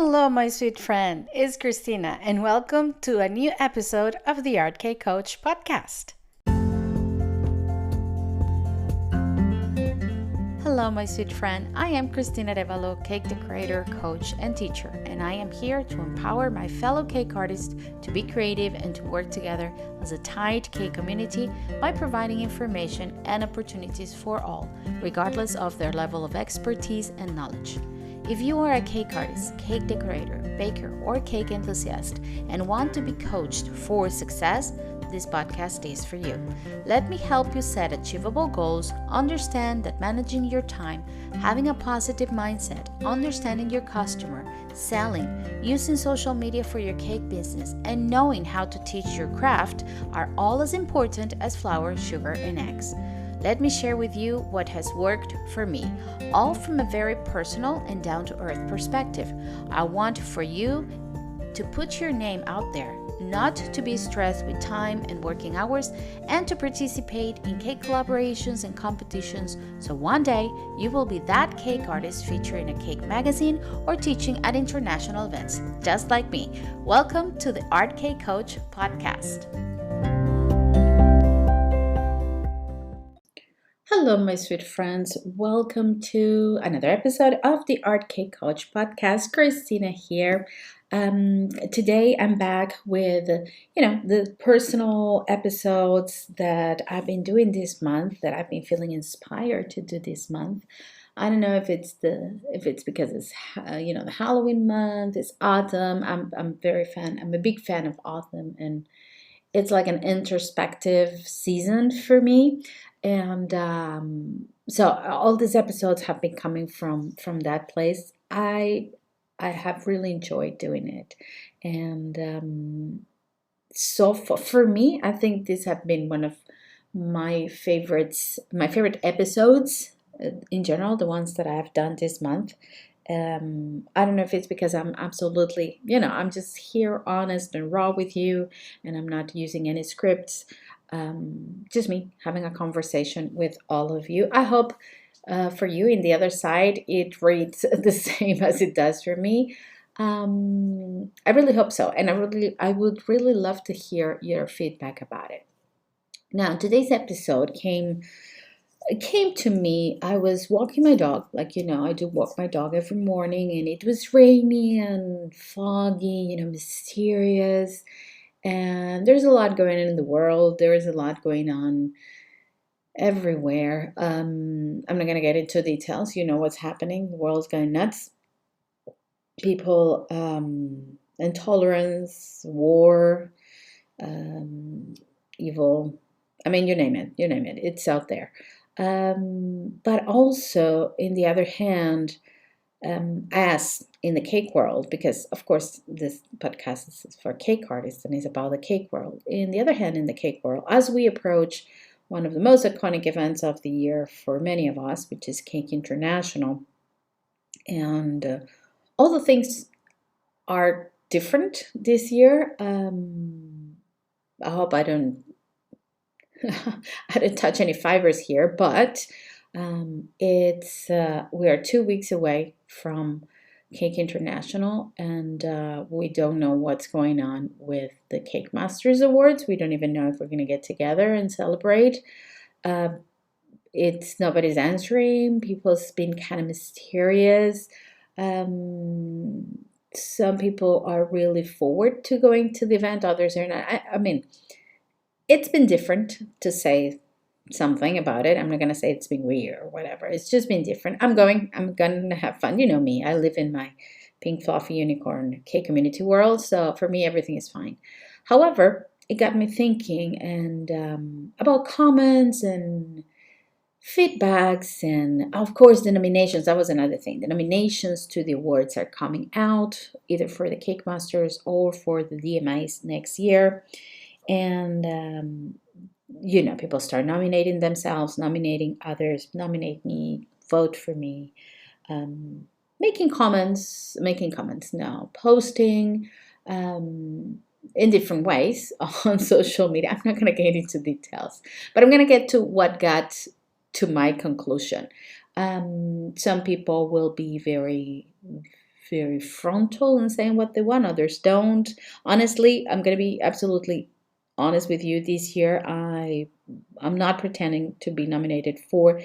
Hello, my sweet friend. It's Christina, and welcome to a new episode of the Art Cake Coach podcast. Hello, my sweet friend. I am Christina Revalo, cake decorator, coach, and teacher, and I am here to empower my fellow cake artists to be creative and to work together as a tight cake community by providing information and opportunities for all, regardless of their level of expertise and knowledge. If you are a cake artist, cake decorator, baker, or cake enthusiast and want to be coached for success, this podcast is for you. Let me help you set achievable goals, understand that managing your time, having a positive mindset, understanding your customer, selling, using social media for your cake business, and knowing how to teach your craft are all as important as flour, sugar, and eggs. Let me share with you what has worked for me, all from a very personal and down-to-earth perspective. I want for you to put your name out there, not to be stressed with time and working hours, and to participate in cake collaborations and competitions, so one day you will be that cake artist featured in a cake magazine or teaching at international events, just like me. Welcome to the Art Cake Coach podcast. Hello, my sweet friends. Welcome to another episode of the Art Cake Coach podcast. Christina here. Today I'm back with, the personal episodes that I've been doing this month, that I've been feeling inspired to do this month. I don't know if it's because it's the Halloween month, it's autumn. I'm a big fan of autumn, and it's like an introspective season for me. And so all these episodes have been coming from that place. I have really enjoyed doing it, and so for me, I think these have been one of my favorite episodes in general, the ones that I have done this month. I don't know if it's because I'm absolutely, I'm just here honest and raw with you, and I'm not using any scripts. Just me having a conversation with all of you. I hope for you in the other side it reads the same as it does for me. I really hope so, and I would really love to hear your feedback about it. Now, today's episode came to me. I was walking my dog, I do walk my dog every morning, and it was rainy and foggy, mysterious. And there's a lot going on in the world. There is a lot going on everywhere. I'm not going to get into details. You know what's happening. The world's going nuts. People, intolerance, war, evil. I mean, you name it. It's out there. But also, in the other hand, as in the cake world, because of course this podcast is for cake artists and is about the cake world. In the other hand, in the cake world, as we approach one of the most iconic events of the year for many of us, which is Cake International, and all the things are different this year. I hope I don't I didn't touch any fibers here, but it's we are 2 weeks away from Cake International, and we don't know what's going on with the Cake Masters Awards. We don't even know if we're going to get together and celebrate. It's nobody's answering. People's been kind of mysterious. Some people are really forward to going to the event. Others are not. I mean, it's been different, to say something about it. I'm not going to say it's been weird or whatever. It's just been different. I'm going to have fun. You know me. I live in my pink fluffy unicorn cake community world. So for me, everything is fine. However, it got me thinking and about comments and feedbacks, and of course the nominations. That was another thing. The nominations to the awards are coming out, either for the Cake Masters or for the DMAs next year. And people start nominating themselves, nominating others, nominate me, vote for me, making comments, no, posting in different ways on social media. I'm not going to get into details, but I'm going to get to what got to my conclusion. Some people will be very, very frontal and saying what they want. Others don't. Honestly, I'm gonna be absolutely honest with you. This year, I'm not pretending to be nominated for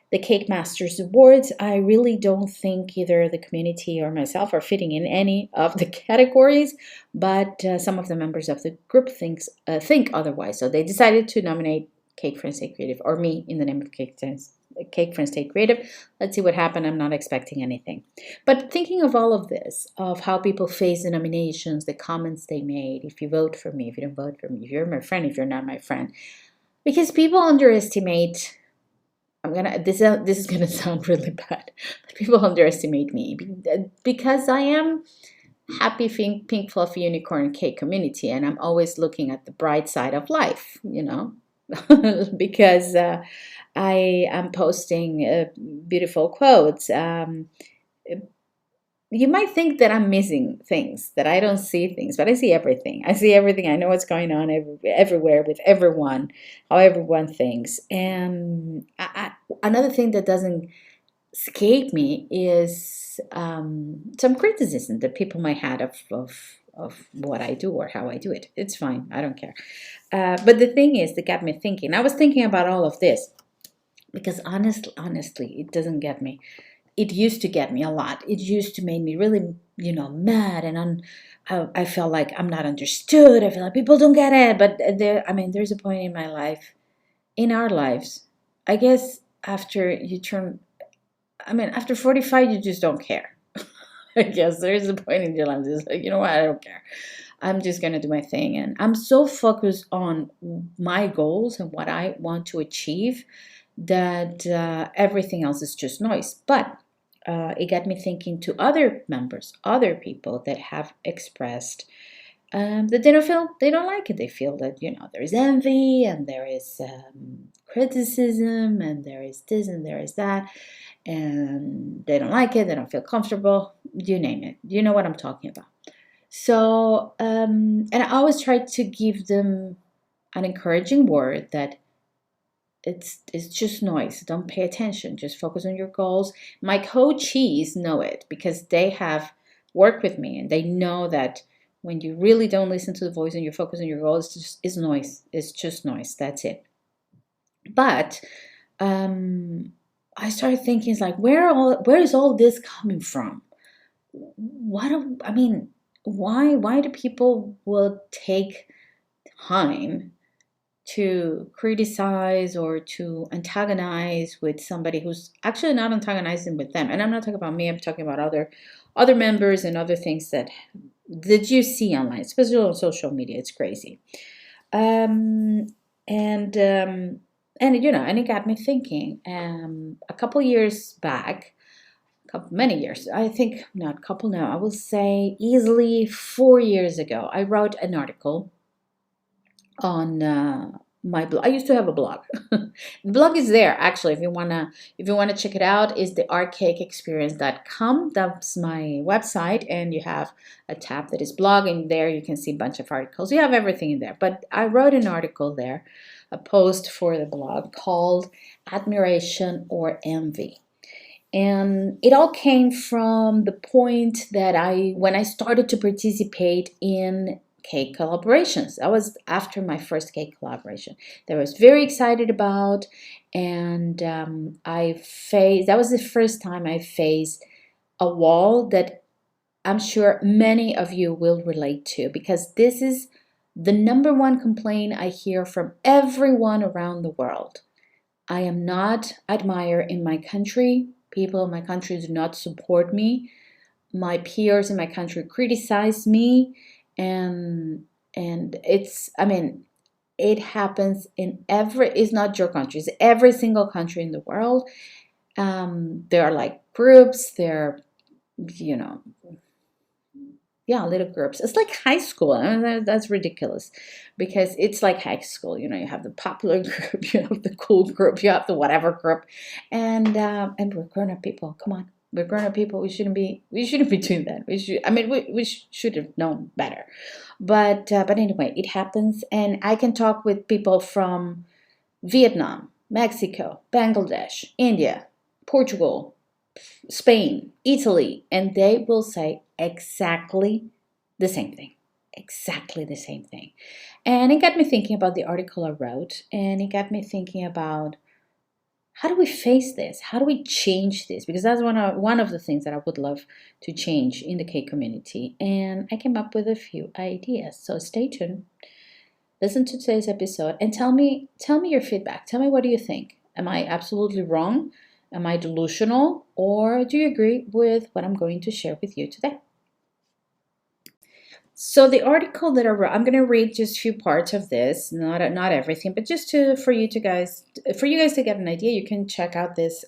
the Cake Masters Awards. I really don't think either the community or myself are fitting in any of the categories, but some of the members of the group think otherwise. So they decided to nominate Cake Friends Stay Creative, or me in the name of Cake Friends Stay Creative. Let's see what happened. I'm not expecting anything. But thinking of all of this, of how people face the nominations, the comments they made, if you vote for me, if you don't vote for me, if you're my friend, if you're not my friend, because people underestimate. This is gonna sound really bad. People underestimate me because I am happy pink fluffy unicorn cake community, and I'm always looking at the bright side of life, because I am posting beautiful quotes. You might think that I'm missing things, that I don't see things, but I see everything. I see everything. I know what's going on everywhere with everyone, how everyone thinks. And another thing that doesn't escape me is some criticism that people might have of what I do or how I do it. It's fine. I don't care. But the thing is, that got me thinking. I was thinking about all of this because honestly, it doesn't get me. It used to get me a lot. It used to make me really, mad, and I felt like I'm not understood. I feel like people don't get it. But there's a point in my life, in our lives, I guess after 45, you just don't care. I guess there is a point in your life that's like, you know what, I don't care. I'm just going to do my thing. And I'm so focused on my goals and what I want to achieve that everything else is just noise. But it got me thinking to other members, other people that have expressed that they don't like it. They feel that, there is envy and there is criticism and there is this and there is that. And they don't like it. They don't feel comfortable. You name it. You know what I'm talking about. So, and I always try to give them an encouraging word that it's just noise. Don't pay attention. Just focus on your goals. My coachees know it because they have worked with me and they know that when you really don't listen to the voice and you focus on your goals, it's noise. It's just noise. That's it. But I started thinking, it's like, where is all this coming from? Why do people will take time to criticize or to antagonize with somebody who's actually not antagonizing with them? And I'm not talking about me. I'm talking about other members and other things that you see online, especially on social media. It's crazy. And it got me thinking. A couple years back, many years, I think, not couple now, I will say easily 4 years ago, I wrote an article on my blog. I used to have a blog. The blog is there actually. If you wanna check it out, is the artcakeexperience.com. That's my website, and you have a tab that is blog, and there you can see a bunch of articles. You have everything in there. But I wrote an article there, a post for the blog called Admiration or Envy. And it all came from the point that when I started to participate in cake collaborations. That was after my first cake collaboration that I was very excited about. And that was the first time I faced a wall that I'm sure many of you will relate to, because this is the number one complaint I hear from everyone around the world. I am not admired in my country. People in my country do not support me. My peers in my country criticize me, and it happens it's not your country, it's every single country in the world. There are like groups, little groups. It's like high school. That's ridiculous because it's like high school. You have the popular group, you have the cool group, you have the whatever group, and we're grown up people. Come on, we're grown up people. We shouldn't be doing that. We should have known better. But anyway, it happens, and I can talk with people from Vietnam, Mexico, Bangladesh, India, Portugal, Spain, Italy, and they will say exactly the same thing. Exactly the same thing. And it got me thinking about the article I wrote, and it got me thinking about how do we face this? How do we change this? Because that's one of the things that I would love to change in the K community. And I came up with a few ideas. So stay tuned. Listen to today's episode and tell me your feedback. Tell me, what do you think? Am I absolutely wrong? Am I delusional? Or do you agree with what I'm going to share with you today? So the article that I wrote, I'm going to read just a few parts of this, not everything, but just to for you guys to get an idea. You can check out this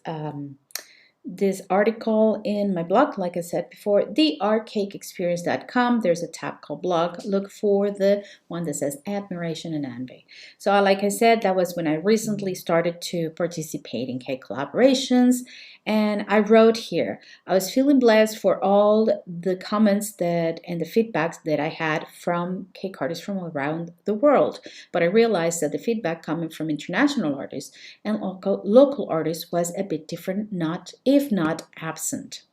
article in my blog, like I said before, theartcakeexperience.com. There's a tab called blog. Look for the one that says admiration and envy. So like I said, that was when I recently started to participate in cake collaborations. And I wrote here, I was feeling blessed for all the comments and the feedbacks that I had from cake artists from around the world. But I realized that the feedback coming from international artists and local artists was a bit different, not if not absent.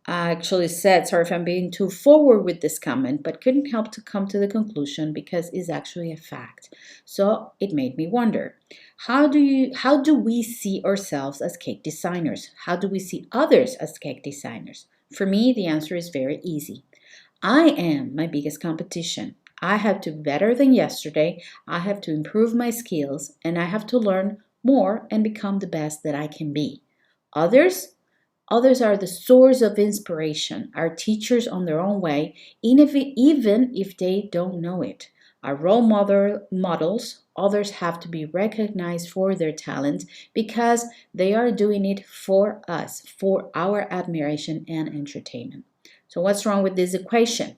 I actually said, sorry if I'm being too forward with this comment, but couldn't help to come to the conclusion because it's actually a fact. So it made me wonder, how do we see ourselves as cake designers? How do we see others as cake designers? For me, the answer is very easy. I am my biggest competition. I have to be better than yesterday. I have to improve my skills and I have to learn more and become the best that I can be. Others, Others are the source of inspiration, our teachers on their own way, even if they don't know it. Our models, others have to be recognized for their talent because they are doing it for us, for our admiration and entertainment. So, what's wrong with this equation?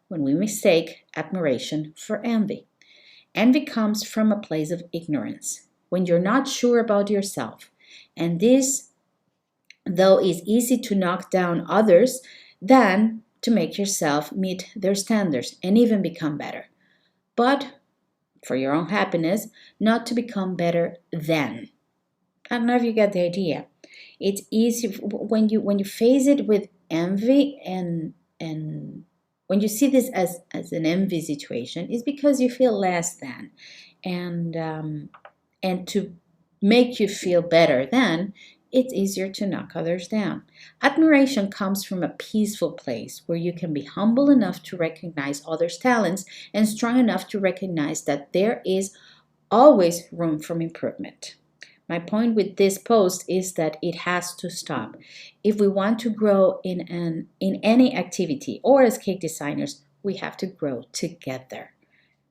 When we mistake admiration for envy. Envy comes from a place of ignorance, when you're not sure about yourself. And this, though, is easy to knock down others than to make yourself meet their standards and even become better. But for your own happiness, not to become better than. I don't know if you get the idea. It's easy when you face it with envy and when you see this as an envy situation, it's because you feel less than, and and to make you feel better than, it's easier to knock others down. Admiration comes from a peaceful place where you can be humble enough to recognize others' talents and strong enough to recognize that there is always room for improvement. My point with this post is that it has to stop. If we want to grow in any activity or as cake designers, we have to grow together.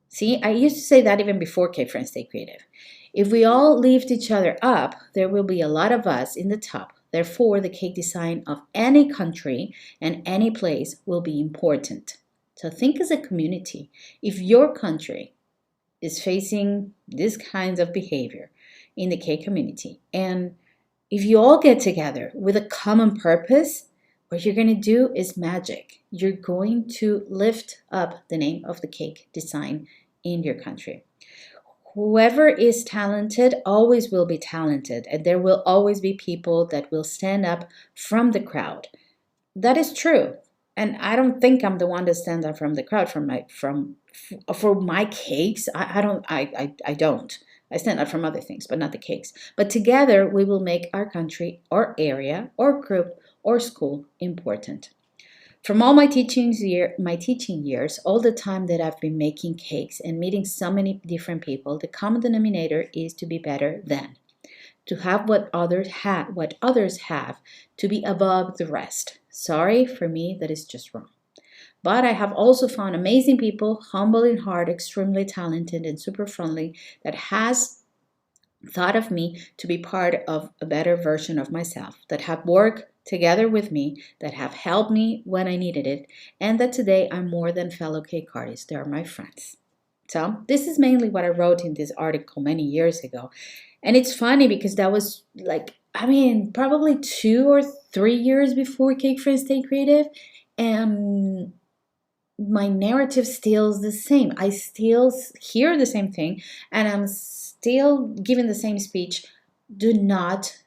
See, I used to say that even before Cake Friends Stay Creative. If we all lift each other up, there will be a lot of us in the top. Therefore, the cake design of any country and any place will be important. So think as a community. If your country is facing this kinds of behavior in the cake community, and if you all get together with a common purpose, what you're going to do is magic. You're going to lift up the name of the cake design in your country. Whoever is talented always will be talented, and there will always be people that will stand up from the crowd. That is true. And I don't think I'm the one that stands up from the crowd for my cakes. I don't. I stand up from other things, but not the cakes. But together we will make our country, or area, or group, or school important. From all my teaching years, all the time that I've been making cakes and meeting so many different people, the common denominator is to be better than, to have what others have, to be above the rest. Sorry, for me, that is just wrong. But I have also found amazing people, humble in heart, extremely talented, and super friendly, that has thought of me to be part of a better version of myself, that have worked together with me, that have helped me when I needed it, and that today I'm more than fellow cake artists. They are my friends. So this is mainly what I wrote in this article many years ago. And it's funny because that was probably 2 or 3 years before Cake Friends Stay Creative. And my narrative still is the same. I still hear the same thing and I'm still giving the same speech. Do not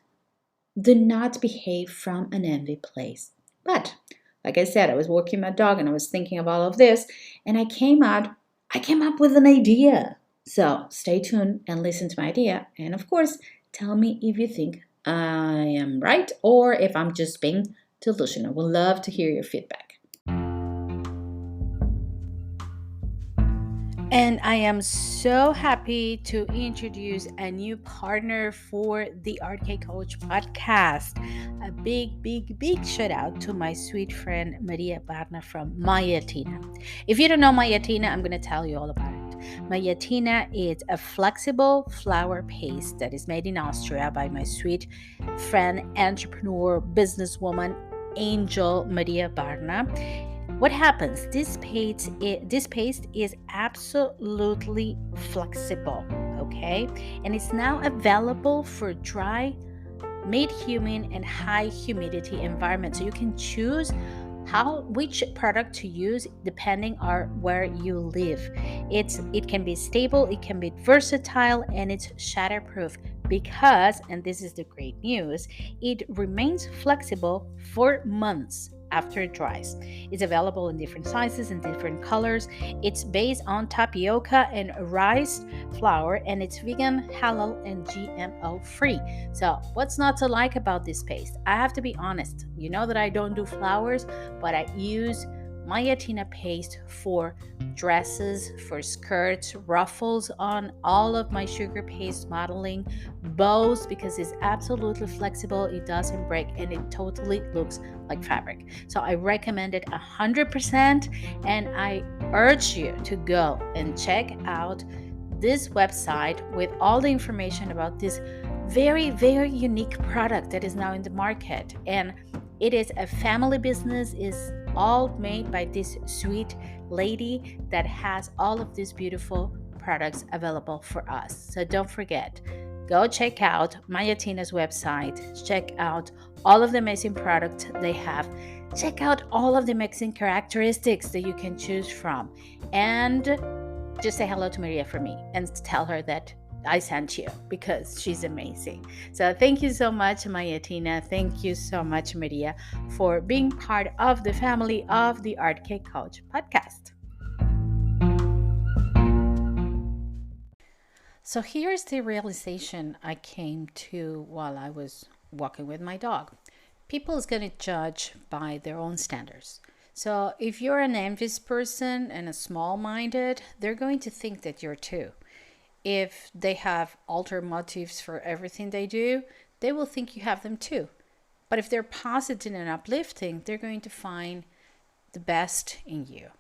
Do not behave from an envy place. But like I said, I was walking my dog and I was thinking of all of this, and I came up with an idea. So stay tuned and listen to my idea. And of course, tell me if you think I am right or if I'm just being delusional. We'd love to hear your feedback. And I am so happy to introduce a new partner for the Art Coach podcast. A big shout out to my sweet friend Maria Barna from Mayatina. If you don't know Mayatina, I'm going to tell you all about it. Mayatina is a flexible flour paste that is made in Austria by my sweet friend, entrepreneur, businesswoman, Angel Maria Barna. What happens? This paste is absolutely flexible, okay? And it's now available for dry, mid-humid, and high humidity environments. So you can choose which product to use depending on where you live. It can be stable, it can be versatile, and it's shatterproof because, and this is the great news, it remains flexible for months after it dries. It's available in different sizes and different colors. It's based on tapioca and rice flour, and it's vegan, halal, and GMO free. So what's not to like about this paste? I have to be honest. You know that I don't do flowers, but I use Mayatina paste for dresses, for skirts, ruffles on all of my sugar paste modeling, bows, because it's absolutely flexible, it doesn't break, and it totally looks like fabric. So I recommend it 100%, and I urge you to go and check out this website with all the information about this very unique product that is now in the market. And it is a family business, is all made by this sweet lady that has all of these beautiful products available for us. So don't forget, go check out Mayatina's website, check out all of the amazing products they have, check out all of the amazing characteristics that you can choose from, and just say hello to Maria for me and tell her that I sent you because she's amazing. So thank you so much, Mayatina. Thank you so much, Maria, for being part of the family of the Art Cake Coach podcast. So here's the realization I came to while I was walking with my dog. People is going to judge by their own standards. So if you're an envious person and a small-minded, they're going to think that you're too. If they have ulterior motives for everything they do, they will think you have them too. But if they're positive and uplifting, they're going to find the best in you.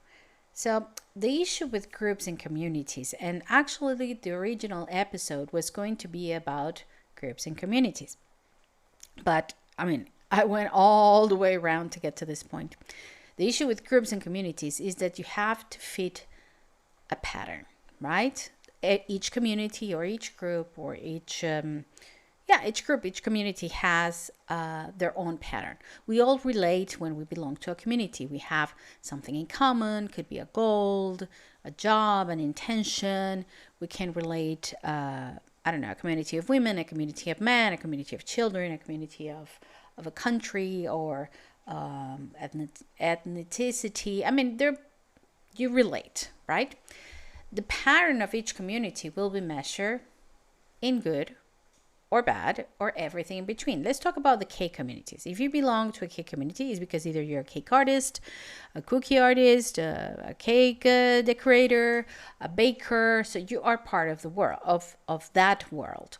So the issue with groups and communities, and actually the original episode was going to be about groups and communities. But I went all the way around to get to this point. The issue with groups and communities is that you have to fit a pattern, right? Each community or each group or each community has their own pattern. We all relate when we belong to a community. We have something in common, could be a goal, a job, an intention. We can relate, a community of women, a community of men, a community of children, a community of a country, or ethnicity. You relate, right? The pattern of each community will be measured in good or bad or everything in between. Let's talk about the cake communities. If you belong to a cake community, it's because either you're a cake artist, a cookie artist, a cake decorator, a baker. So you are part of the world, of that world.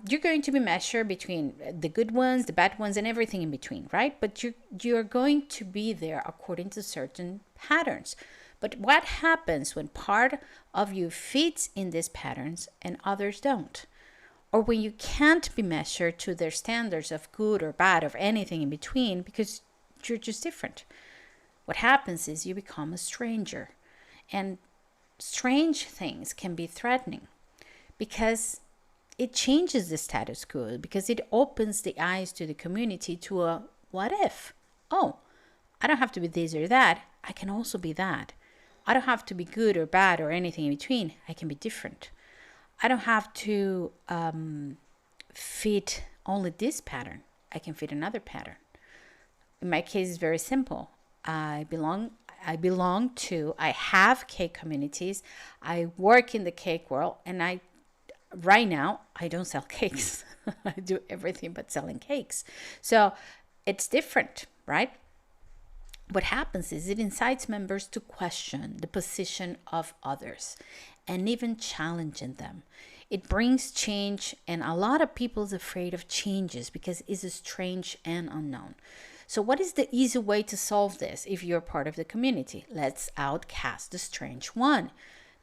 You're going to be measured between the good ones, the bad ones, and everything in between, right? But you're going to be there according to certain patterns. But what happens when part of you fits in these patterns and others don't? Or when you can't be measured to their standards of good or bad or anything in between because you're just different? What happens is you become a stranger. And strange things can be threatening because it changes the status quo, because it opens the eyes to the community to a what if? Oh, I don't have to be this or that. I can also be that. I don't have to be good or bad or anything in between. I can be different. I don't have to fit only this pattern. I can fit another pattern. In my case, it's very simple. I have cake communities. I work in the cake world, and right now, I don't sell cakes. I do everything but selling cakes. So it's different, right? What happens is it incites members to question the position of others and even challenging them. It brings change, and a lot of people is afraid of changes because it's strange and unknown. So what is the easy way to solve this if you're part of the community? Let's outcast the strange one.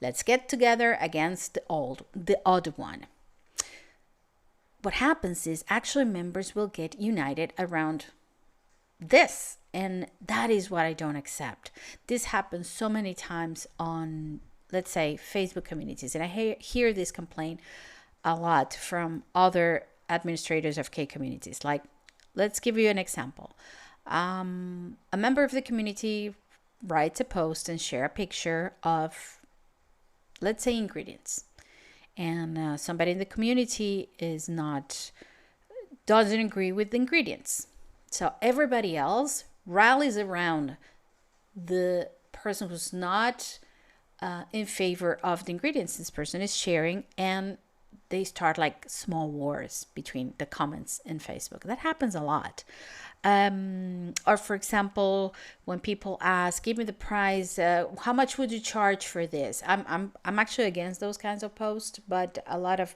Let's get together against the odd one. What happens is actually members will get united around this, and that is what I don't accept. This happens so many times on, let's say, Facebook communities, and I hear this complaint a lot from other administrators of K communities. Like, let's give you an example. A member of the community writes a post and share a picture of, let's say, ingredients, and somebody in the community doesn't agree with the ingredients. So everybody else rallies around the person who's not in favor of the ingredients this person is sharing, and they start like small wars between the comments in Facebook. That happens a lot. Or for example, when people ask, "Give me the price. How much would you charge for this?" I'm actually against those kinds of posts, but a lot of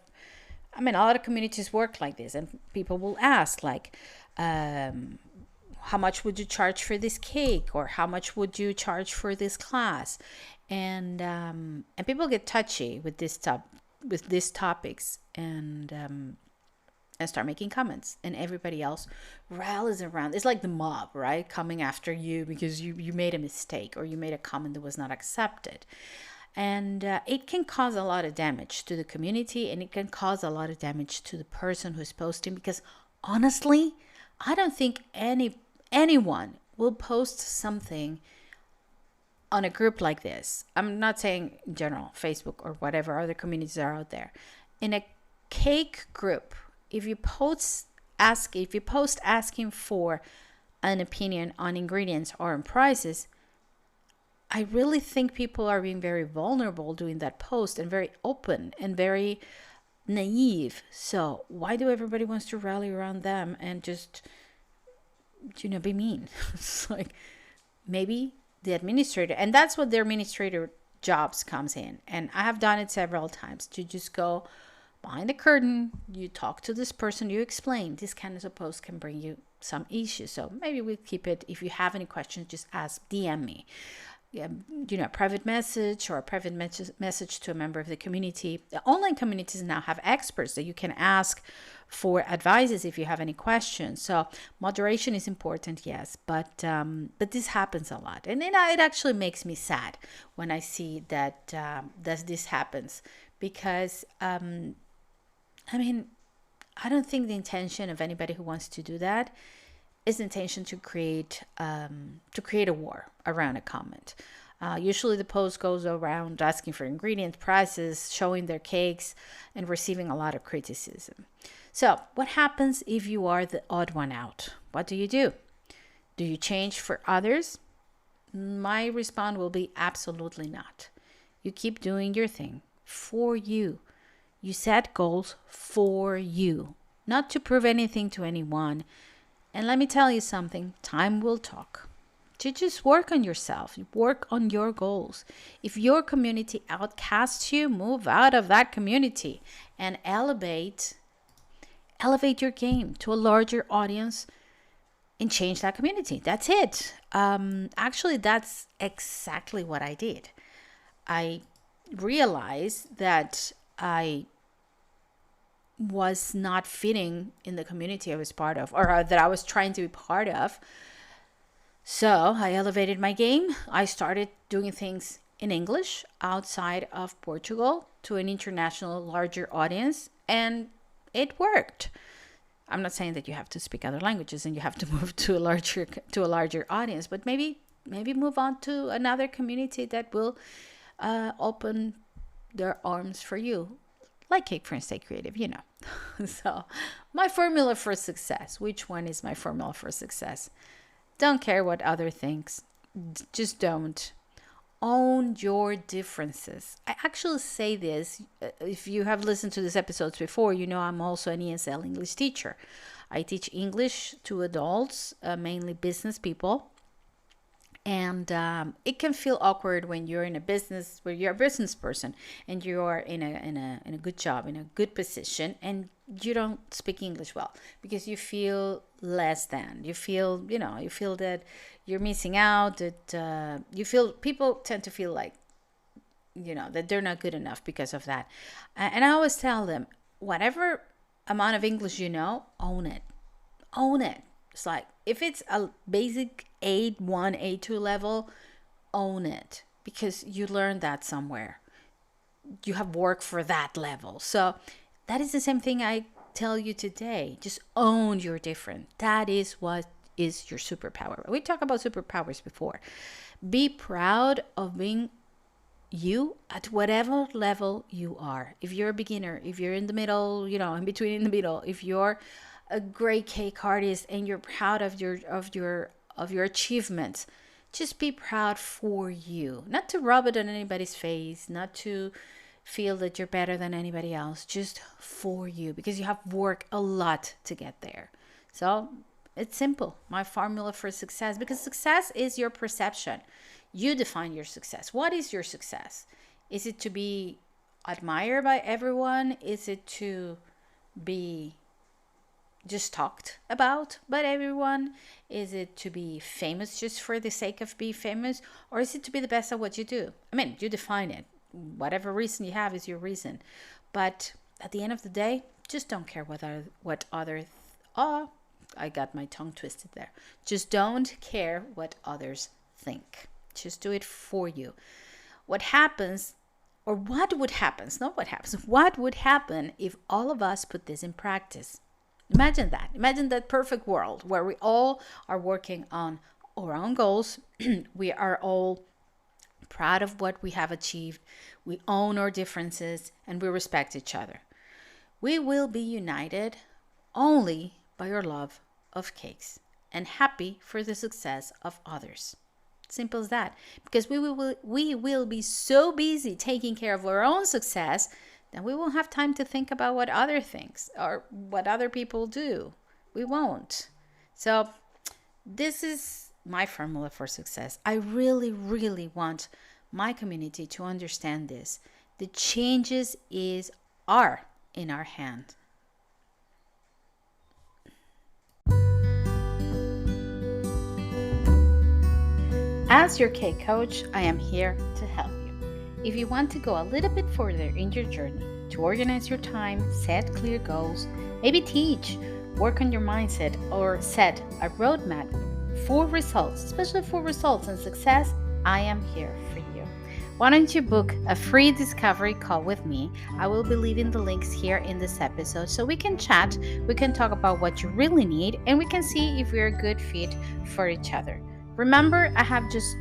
communities work like this, and people will ask like, how much would you charge for this cake, or how much would you charge for this class? And people get touchy with these topics, and start making comments, and everybody else rallies around. It's like the mob, right? Coming after you because you made a mistake, or you made a comment that was not accepted. And it can cause a lot of damage to the community, and it can cause a lot of damage to the person who's posting, because honestly, I don't think anyone will post something on a group like this. I'm not saying in general, Facebook or whatever other communities are out there. In a cake group, if you post asking for an opinion on ingredients or on prices, I really think people are being very vulnerable doing that post, and very open and very naive. So why do everybody wants to rally around them and just, be mean? It's like, maybe the administrator, and that's what their administrator jobs comes in. And I have done it several times, to just go behind the curtain, you talk to this person, you explain this kind of post can bring you some issues. So maybe we'll keep it. If you have any questions, just DM me. A private message, or a private message to a member of the community. The online communities now have experts that you can ask for advices if you have any questions. So moderation is important, yes, but this happens a lot, and then it actually makes me sad when I see that this happens, because I don't think the intention of anybody who wants to do that is the intention to create a war around a comment. Usually the post goes around asking for ingredients, prices, showing their cakes, and receiving a lot of criticism. So what happens if you are the odd one out? What do? Do you change for others? My response will be absolutely not. You keep doing your thing for you. You set goals for you, not to prove anything to anyone. And let me tell you something, time will talk. To just work on yourself, work on your goals. If your community outcasts you, move out of that community and elevate your game to a larger audience and change that community. That's it. Actually, that's exactly what I did. I realized that I was not fitting in the community I was part of, or that I was trying to be part of. So I elevated my game. I started doing things in English outside of Portugal to an international larger audience, and it worked. I'm not saying that you have to speak other languages and you have to move to a larger audience, but maybe move on to another community that will open their arms for you. Like Cake Friends Stay Creative, you know. So, my formula for success. Which one is my formula for success? Don't care what other thinks. Just don't. Own your differences. I actually say this. If you have listened to these episodes before, you know I'm also an ESL English teacher. I teach English to adults, mainly business people. And it can feel awkward when you're in a business, where you're a business person and you're in a good job, in a good position, and you don't speak English well, because you feel less than. You feel, you feel that you're missing out, that you feel, people tend to feel like, that they're not good enough because of that. And I always tell them, whatever amount of English you know, own it. Own it. It's like, if it's a basic A1, A2 level, own it, because you learned that somewhere. You have worked for that level. So that is the same thing I tell you today. Just own your different. That is what is your superpower. We talked about superpowers before. Be proud of being you at whatever level you are. If you're a beginner, if you're in the middle, in between, in the middle, if you're a great cake artist and you're proud of your achievements, just be proud for you. Not to rub it on anybody's face, not to feel that you're better than anybody else, just for you, because you have worked a lot to get there. So it's simple. My formula for success, because success is your perception. You define your success. What is your success? Is it to be admired by everyone? Is it to be just talked about by everyone? Is it to be famous just for the sake of being famous? Or is it to be the best at what you do? I mean, you define it. Whatever reason you have is your reason. But at the end of the day, just don't care what others... Oh, I got my tongue twisted there. Just don't care what others think. Just do it for you. What happens, or what would happen, it's not what happens, what would happen if all of us put this in practice? Imagine that. Imagine that perfect world where we all are working on our own goals. We are all proud of what we have achieved. We own our differences and we respect each other. We will be united only by our love of cakes and happy for the success of others. Simple as that. Because we will be so busy taking care of our own success that we won't have time to think about what other things or what other people do. We won't. So this is my formula for success. I really, really want my community to understand this. The changes are in our hand. As your cake coach, I am here to help you. If you want to go a little bit further in your journey, to organize your time, set clear goals, maybe teach, work on your mindset, or set a roadmap for results, especially for results and success, I am here for you. Why don't you book a free discovery call with me? I will be leaving the links here in this episode so we can chat, we can talk about what you really need, and we can see if we're a good fit for each other. Remember, I have just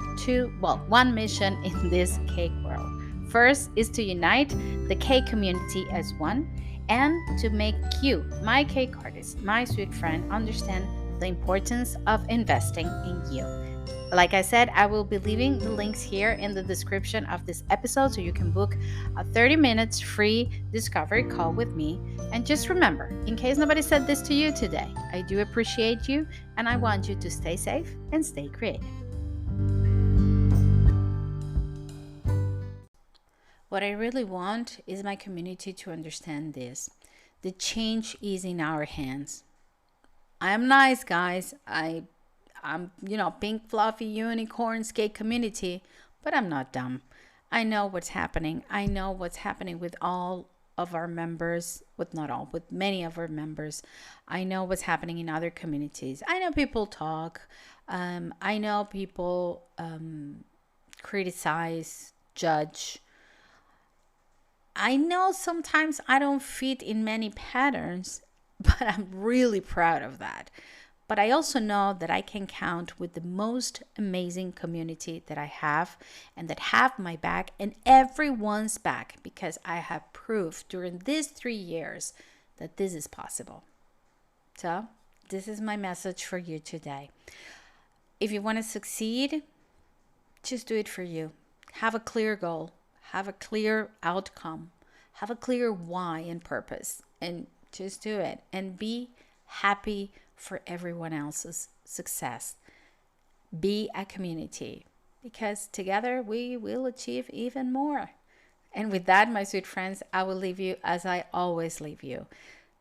one mission in this cake world. First is to unite the cake community as one, and to make you, my cake artist, my sweet friend, understand the importance of investing in you. Like I said, I will be leaving the links here in the description of this episode so you can book a 30 minutes free discovery call with me. And just remember, in case nobody said this to you today, I do appreciate you and I want you to stay safe and stay creative. What I really want is my community to understand this. The change is in our hands. I am nice, guys. I'm pink fluffy unicorn skate community, but I'm not dumb. I know what's happening. I know what's happening with all of our members, with many of our members. I know what's happening in other communities. I know people talk. I know people criticize, judge. I know sometimes I don't fit in many patterns, but I'm really proud of that. But I also know that I can count with the most amazing community that I have and that have my back and everyone's back, because I have proved during these 3 years that this is possible. So, this is my message for you today. If you want to succeed, just do it for you. Have a clear goal, have a clear outcome, have a clear why and purpose, and just do it and be happy for everyone else's success. Be a community, because together we will achieve even more. And with that, my sweet friends, I will leave you as I always leave you.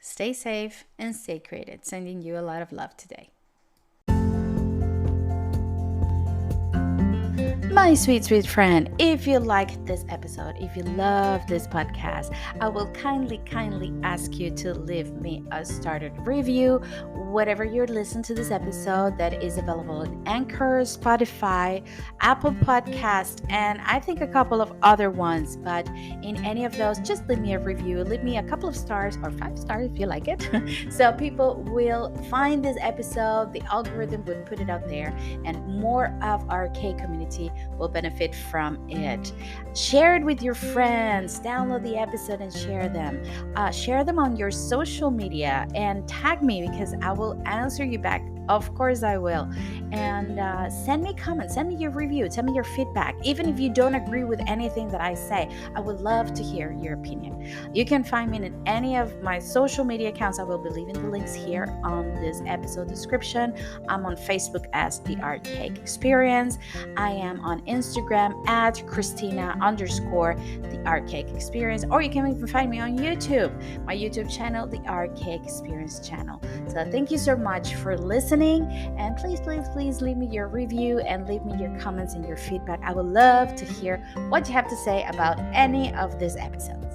Stay safe and stay creative. Sending you a lot of love today. My sweet, sweet friend, if you like this episode, if you love this podcast, I will kindly ask you to leave me a started review, whatever you're listening to this episode, that is available on Anchor, Spotify, Apple Podcast, and I think a couple of other ones. But in any of those, just leave me a review. Leave me a couple of stars or 5 stars if you like it. So people will find this episode, the algorithm would put it out there, and more of our K community will benefit from it. Share it with your friends. Download the episode and share them. Share them on your social media and tag me, because I will answer you back. Of course I will. And send me comments, send me your review, send me your feedback. Even if you don't agree with anything that I say, I would love to hear your opinion. You can find me in any of my social media accounts. I will be leaving the links here on this episode description. I'm on Facebook as The Art Cake Experience. I am on Instagram at Christina_The Art Cake Experience. Or you can even find me on YouTube, my YouTube channel, The Art Cake Experience channel. So thank you so much for listening. And please leave me your review and leave me your comments and your feedback. I would love to hear what you have to say about any of this episode.